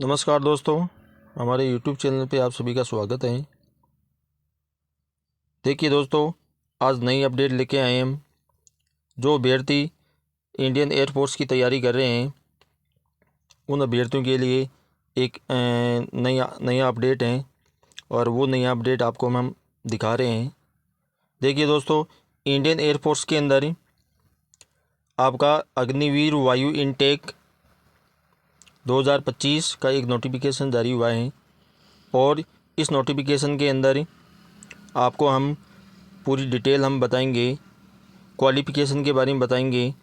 नमस्कार दोस्तों, हमारे YouTube चैनल पे आप सभी का स्वागत है। देखिए दोस्तों, आज नई अपडेट लेके आए हैं हम। जो अभ्यर्थी इंडियन एयरफोर्स की तैयारी कर रहे हैं उन अभ्यर्थियों के लिए एक नया अपडेट है और वो नया अपडेट आपको हम दिखा रहे हैं। देखिए दोस्तों, इंडियन एयरफोर्स के अंदर आपका अग्निवीर वायु इनटेक 2025 का एक नोटिफिकेशन जारी हुआ है और इस नोटिफिकेशन के अंदर आपको हम पूरी डिटेल हम बताएंगे, क्वालिफ़िकेशन के बारे में बताएंगे,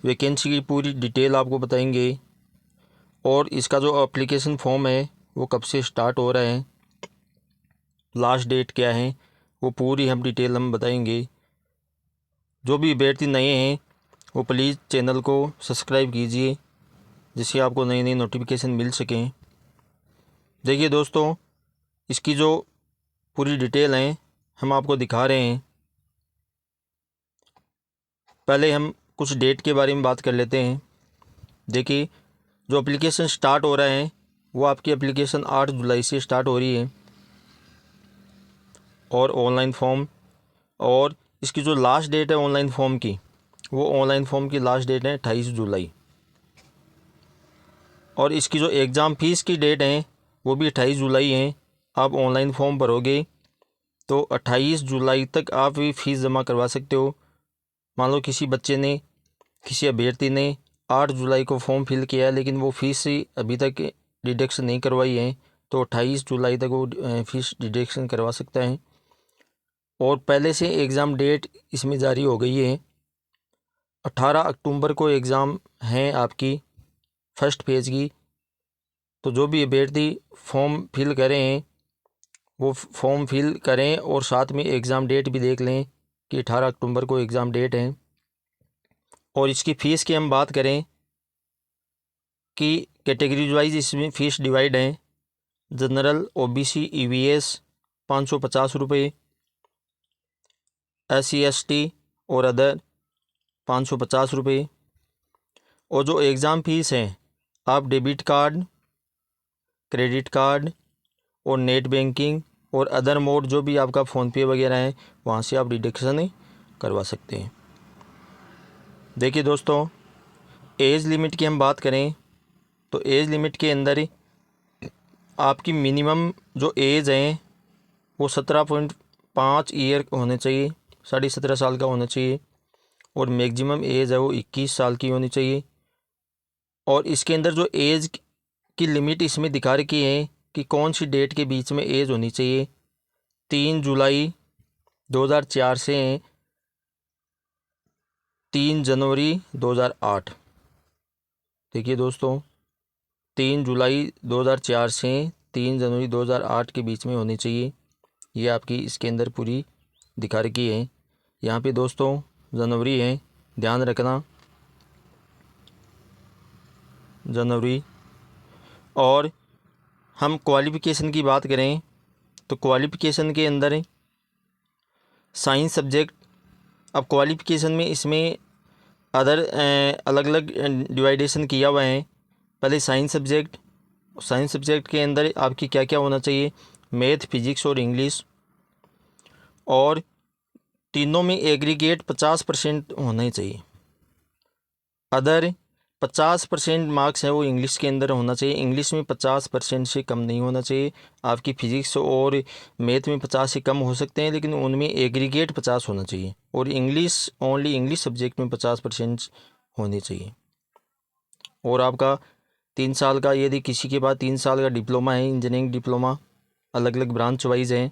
वैकेंसी की पूरी डिटेल आपको बताएंगे और इसका जो एप्लीकेशन फॉर्म है वो कब से स्टार्ट हो रहा है, लास्ट डेट क्या है, वो पूरी हम डिटेल हम बताएंगे। जो भी अभ्यर्थी नए हैं वो प्लीज़ चैनल को सब्सक्राइब कीजिए जिससे आपको नई नई नोटिफिकेशन मिल सकें। देखिए दोस्तों, इसकी जो पूरी डिटेल है हम आपको दिखा रहे हैं। पहले हम कुछ डेट के बारे में बात कर लेते हैं। देखिए, जो एप्लीकेशन स्टार्ट हो रहा है वो आपकी एप्लीकेशन 8 जुलाई से स्टार्ट हो रही है और ऑनलाइन फॉर्म, और इसकी जो लास्ट डेट है ऑनलाइन फॉर्म की, वो ऑनलाइन फॉर्म की लास्ट डेट है 28 जुलाई। और इसकी जो एग्ज़ाम फ़ीस की डेट है वो भी 28 जुलाई है। आप ऑनलाइन फॉर्म भरोगे तो 28 जुलाई तक आप भी फ़ीस जमा करवा सकते हो। मान लो किसी बच्चे ने, किसी अभ्यर्थी ने 8 जुलाई को फॉर्म फिल किया है लेकिन वो फ़ीस ही अभी तक डिडक्शन नहीं करवाई है, तो 28 जुलाई तक वो फ़ीस डिडक्शन करवा सकता है। और पहले से एग्ज़ाम डेट इसमें जारी हो गई है। 18 अक्टूबर को एग्ज़ाम है आपकी फ़र्स्ट फेज़ की। तो जो भी अभ्यर्थी फॉर्म फिल करें वो फॉर्म फिल करें और साथ में एग्ज़ाम डेट भी देख लें कि 18 अक्टूबर को एग्ज़ाम डेट है। और इसकी फ़ीस की हम बात करें कि कैटेगरीज वाइज इसमें फ़ीस डिवाइड है। जनरल, OBC, EVS 550 रुपये, SC ST और अदर 550 रुपये। और जो एग्ज़ाम फ़ीस है आप डेबिट कार्ड, क्रेडिट कार्ड और नेट बैंकिंग और अदर मोड जो भी आपका फ़ोनपे वगैरह है वहाँ से आप डिडक्शन करवा सकते हैं। देखिए दोस्तों, एज लिमिट की हम बात करें तो एज लिमिट के अंदर आपकी मिनिमम जो एज है वो 17.5 ईयर होने चाहिए, 17.5 साल का होना चाहिए। और मैक्सिमम एज है वो 21 साल की होनी चाहिए। और इसके अंदर जो एज की लिमिट इसमें दिखा रखी है कि कौन सी डेट के बीच में एज होनी चाहिए। 3 जुलाई 2004 से 3 जनवरी 2008। देखिए दोस्तों, 3 जुलाई 2004 से 3 जनवरी 2008 के बीच में होनी चाहिए। ये आपकी इसके अंदर पूरी दिखा रखी है। यहाँ पे दोस्तों जनवरी है, ध्यान रखना, जनवरी। और हम क्वालिफ़िकेशन की बात करें तो क्वालिफ़िकेशन के अंदर साइंस सब्जेक्ट, अब क्वालिफ़िकेशन में इसमें अदर अलग अलग डिवाइडेशन किया हुआ है। पहले साइंस सब्जेक्ट के अंदर आपकी क्या क्या होना चाहिए, मैथ, फिजिक्स और इंग्लिश। और तीनों में एग्रीगेट 50% होना चाहिए। अदर 50% मार्क्स है वो इंग्लिश के अंदर होना चाहिए। इंग्लिश में 50% से कम नहीं होना चाहिए। आपकी फ़िज़िक्स और मैथ में 50 से कम हो सकते हैं लेकिन उनमें एग्रीगेट 50 होना चाहिए। और इंग्लिश, ओनली इंग्लिश सब्जेक्ट में 50% होनी चाहिए। और आपका 3 साल का, यदि किसी के पास 3 साल का डिप्लोमा है, इंजीनियरिंग डिप्लोमा, अलग अलग ब्रांच वाइज है।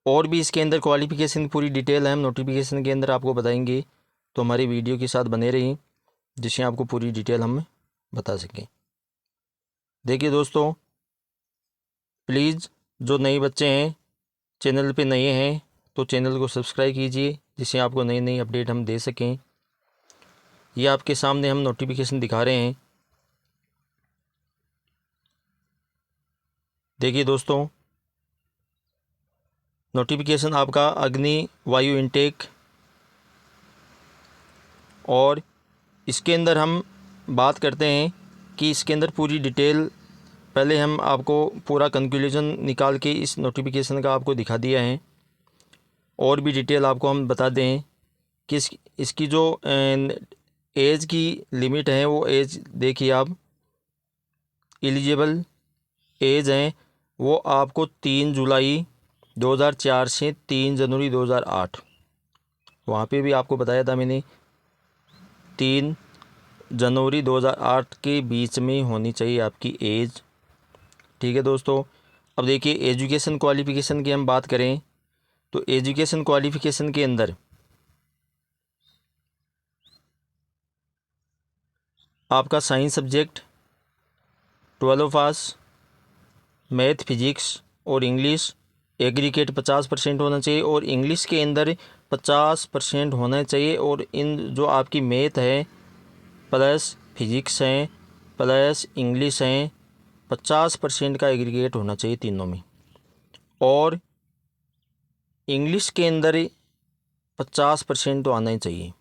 और भी इसके अंदर क्वालिफ़िकेशन पूरी डिटेल है हम नोटिफिकेशन के अंदर आपको बताएंगे, तो हमारी वीडियो के साथ बने रहिए जिससे आपको पूरी डिटेल हम बता सकें। देखिए दोस्तों, प्लीज़ जो नए बच्चे हैं, चैनल पे नए हैं, तो चैनल को सब्सक्राइब कीजिए जिससे आपको नई नई अपडेट हम दे सकें। ये आपके सामने हम नोटिफिकेशन दिखा रहे हैं। देखिए दोस्तों, नोटिफिकेशन आपका अग्नि वायु इनटेक, और इसके अंदर हम बात करते हैं कि इसके अंदर पूरी डिटेल, पहले हम आपको पूरा कंक्लूजन निकाल के इस नोटिफिकेशन का आपको दिखा दिया है। और भी डिटेल आपको हम बता दें कि इसकी जो एज की लिमिट है, वो एज देखिए आप, एलिजिबल एज हैं वो आपको 3 जुलाई 2004 से 3 जनवरी 2008, वहाँ पे भी आपको बताया था मैंने, 3 जनवरी 2008 के बीच में होनी चाहिए आपकी एज। ठीक है दोस्तों। अब देखिए एजुकेशन क्वालिफ़िकेशन की हम बात करें तो एजुकेशन क्वालिफ़िकेशन के अंदर आपका साइंस सब्जेक्ट 12 पास, मैथ, फिजिक्स और इंग्लिश एग्रीगेट 50% होना चाहिए, और इंग्लिश के अंदर 50% होना चाहिए। और इन जो आपकी मैथ है प्लस फिजिक्स हैं प्लस इंग्लिश हैं, 50% का एग्रीगेट होना चाहिए तीनों में। और इंग्लिश के अंदर 50% तो आना ही चाहिए।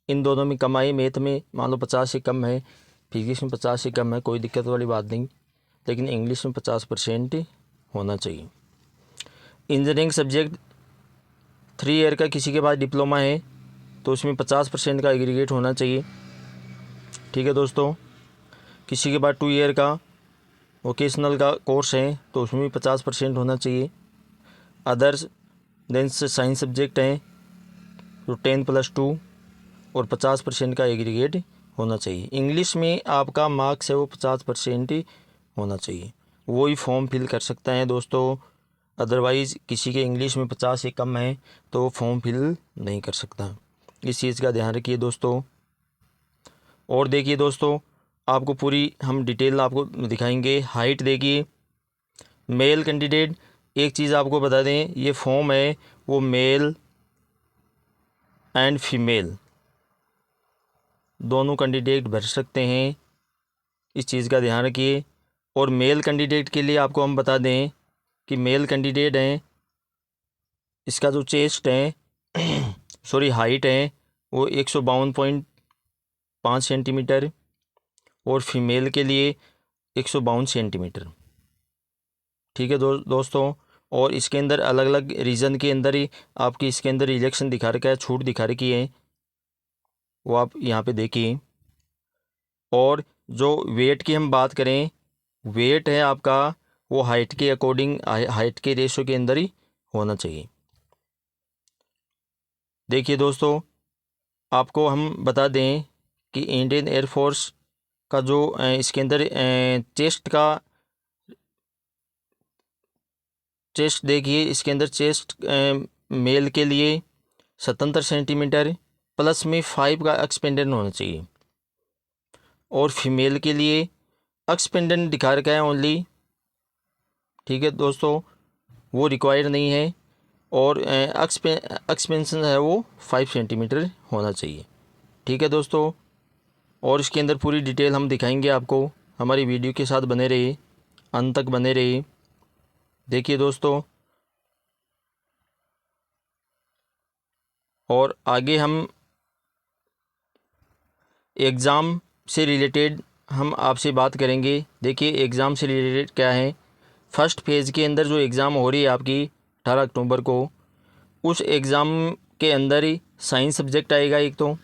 इन दोनों में कम आए, मैथ में मान लो 50 से कम है, फिजिक्स में 50 से कम है, कोई दिक्कत वाली बात नहीं, लेकिन इंग्लिश में 50% होना चाहिए। इंजीनियरिंग सब्जेक्ट 3 ईयर का किसी के पास डिप्लोमा है तो उसमें 50% का एग्रीगेट होना चाहिए। ठीक है दोस्तों। किसी के पास 2 ईयर का वोकेशनल का कोर्स है तो उसमें भी 50% होना चाहिए। अदर्स देन साइंस सब्जेक्ट हैं तो 10+2 और 50% का एग्रीगेट होना चाहिए। इंग्लिश में आपका मार्क्स है वो 50% ही होना चाहिए, वही फॉर्म फिल कर सकते हैं दोस्तों। अदरवाइज़ किसी के इंग्लिश में 50 से कम है तो वो फॉर्म फिल नहीं कर सकता। इस चीज़ का ध्यान रखिए दोस्तों। और देखिए दोस्तों, आपको पूरी हम डिटेल आपको दिखाएंगे। हाइट देखिए, मेल कैंडिडेट, एक चीज़ आपको बता दें, ये फॉर्म है वो मेल एंड फीमेल दोनों कैंडिडेट भर सकते हैं, इस चीज़ का ध्यान रखिए। और मेल कैंडिडेट के लिए आपको हम बता दें कि मेल कैंडिडेट हैं, इसका जो चेस्ट है सॉरी हाइट है वो 152.5 सेंटीमीटर, और फीमेल के लिए 152 सेंटीमीटर। ठीक है दोस्तों। और इसके अंदर अलग अलग रीजन के अंदर ही आपकी इसके अंदर रिजेक्शन दिखा रखा है, छूट दिखा रखी है, वो आप यहाँ पे देखिए। और जो वेट की हम बात करें, वेट है आपका वो हाइट के अकॉर्डिंग, हाइट के रेशो के अंदर ही होना चाहिए। देखिए दोस्तों, आपको हम बता दें कि इंडियन एयरफोर्स का जो इसके अंदर चेस्ट देखिए, इसके अंदर चेस्ट मेल के लिए 77 सेंटीमीटर प्लस में 5 का एक्सपेंडेंट होना चाहिए, और फीमेल के लिए एक्सपेंडेंट दिखा रखा है ओनली। ठीक है दोस्तों, वो रिक्वायर्ड नहीं है, और एक्सपेंशन है वो 5 सेंटीमीटर होना चाहिए। ठीक है दोस्तों। और इसके अंदर पूरी डिटेल हम दिखाएंगे आपको, हमारी वीडियो के साथ बने रहिए, अंत तक बने रहिए। देखिए दोस्तों, और आगे हम एग्ज़ाम से रिलेटेड हम आपसे बात करेंगे। देखिए एग्ज़ाम से रिलेटेड क्या है, फर्स्ट फेज़ के अंदर जो एग्ज़ाम हो रही है आपकी 18 अक्टूबर को, उस एग्ज़ाम के अंदर ही साइंस सब्जेक्ट आएगा एक तो,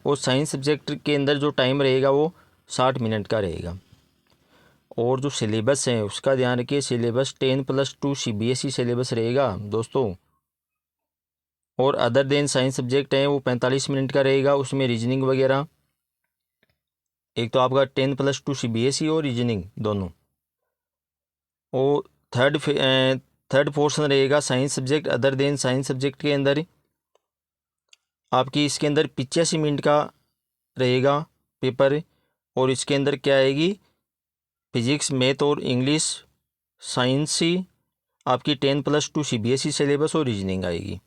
और साइंस सब्जेक्ट के अंदर जो टाइम रहेगा वो 60 मिनट का रहेगा। और जो सिलेबस है उसका ध्यान रखिए, सिलेबस 10+2 CBSE सिलेबस रहेगा दोस्तों। और अदर देन साइंस सब्जेक्ट हैं वो 45 मिनट का रहेगा, उसमें रीजनिंग वगैरह, एक तो आपका 10+2 CBSE और रीजनिंग दोनों। और थर्ड पोर्शन रहेगा science subject, other than science subject के अंदर आपकी इसके अंदर 85 मिनट का रहेगा पेपर। और इसके अंदर क्या आएगी, फिजिक्स, मैथ और इंग्लिश साइंस ही आपकी 10+2 CBSE सिलेबस और रीजनिंग आएगी।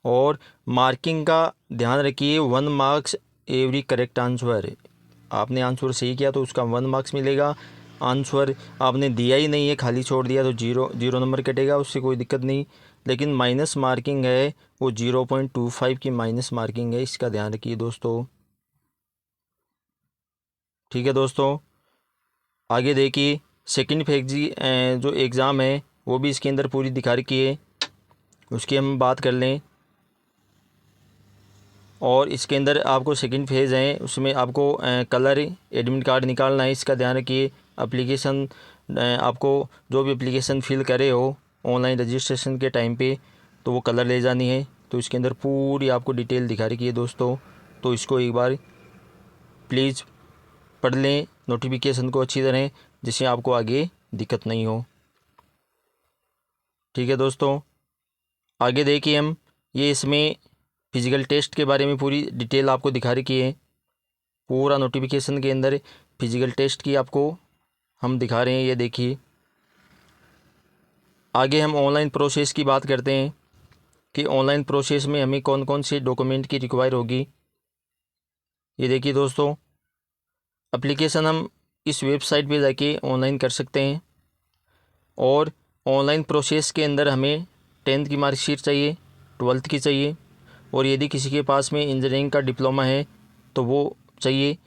और मार्किंग का ध्यान रखिए, 1 मार्क्स एवरी करेक्ट आंसर। आपने आंसर सही किया तो उसका 1 मार्क्स मिलेगा। आंसर आपने दिया ही नहीं है, खाली छोड़ दिया तो जीरो नंबर कटेगा, उससे कोई दिक्कत नहीं। लेकिन माइनस मार्किंग है वो 0.25 की माइनस मार्किंग है, इसका ध्यान रखिए दोस्तों। ठीक है दोस्तों, आगे देखिए सेकंड फेज जो एग्ज़ाम है वो भी इसके अंदर पूरी दिखा रखी है, उसकी हम बात कर लें। और इसके अंदर आपको सेकंड फेज़ है, उसमें आपको कलर एडमिट कार्ड निकालना है, इसका ध्यान रखिए। एप्लीकेशन आपको जो भी एप्लीकेशन फिल करे हो ऑनलाइन रजिस्ट्रेशन के टाइम पे, तो वो कलर ले जानी है। तो इसके अंदर पूरी आपको डिटेल दिखा रखी है दोस्तों, तो इसको एक बार प्लीज़ पढ़ लें नोटिफिकेशन को अच्छी तरह, जिससे आपको आगे दिक्कत नहीं हो। ठीक है दोस्तों, आगे देखिए हम ये इसमें फ़िज़िकल टेस्ट के बारे में पूरी डिटेल आपको दिखा रखी है। पूरा नोटिफिकेशन के अंदर फ़िज़िकल टेस्ट की आपको हम दिखा रहे हैं, ये देखिए। आगे हम ऑनलाइन प्रोसेस की बात करते हैं कि ऑनलाइन प्रोसेस में हमें कौन कौन से डॉक्यूमेंट की रिक्वायर होगी। ये देखिए दोस्तों, एप्लीकेशन हम इस वेबसाइट पे जाके ऑनलाइन कर सकते हैं। और ऑनलाइन प्रोसेस के अंदर हमें 10th की मार्कशीट चाहिए, 12th की चाहिए, और यदि किसी के पास में इंजीनियरिंग का डिप्लोमा है तो वो चाहिए।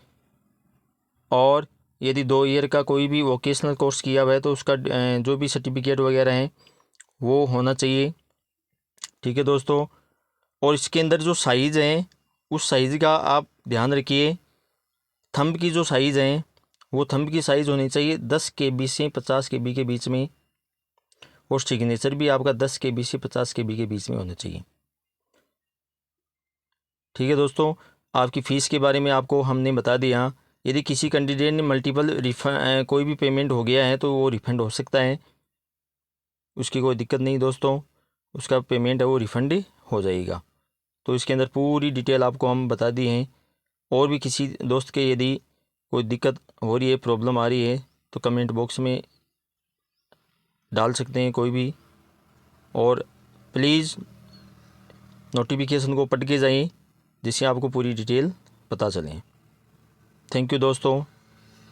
और यदि 2 ईयर का कोई भी वोकेशनल कोर्स किया हुआ है तो उसका जो भी सर्टिफिकेट वगैरह हैं वो होना चाहिए। ठीक है दोस्तों, और इसके अंदर जो साइज़ हैं उस साइज़ का आप ध्यान रखिए। थंब की जो साइज़ हैं वो थंब की साइज़ होनी चाहिए 10 KB से 50 KB के बीच में, और सिग्नेचर भी आपका 10 KB से 50 KB के बीच में होना चाहिए। ठीक है दोस्तों, आपकी फ़ीस के बारे में आपको हमने बता दिया। यदि किसी कैंडिडेट ने मल्टीपल कोई भी पेमेंट हो गया है तो वो रिफ़ंड हो सकता है, उसकी कोई दिक्कत नहीं दोस्तों, उसका पेमेंट है वो रिफ़ंड हो जाएगा। तो इसके अंदर पूरी डिटेल आपको हम बता दी हैं। और भी किसी दोस्त के यदि कोई दिक्कत हो रही है, प्रॉब्लम आ रही है, तो कमेंट बॉक्स में डाल सकते हैं कोई भी। और प्लीज़ नोटिफिकेशन को पढ़ के जाएं, जिससे आपको पूरी डिटेल पता चले। थैंक यू दोस्तों।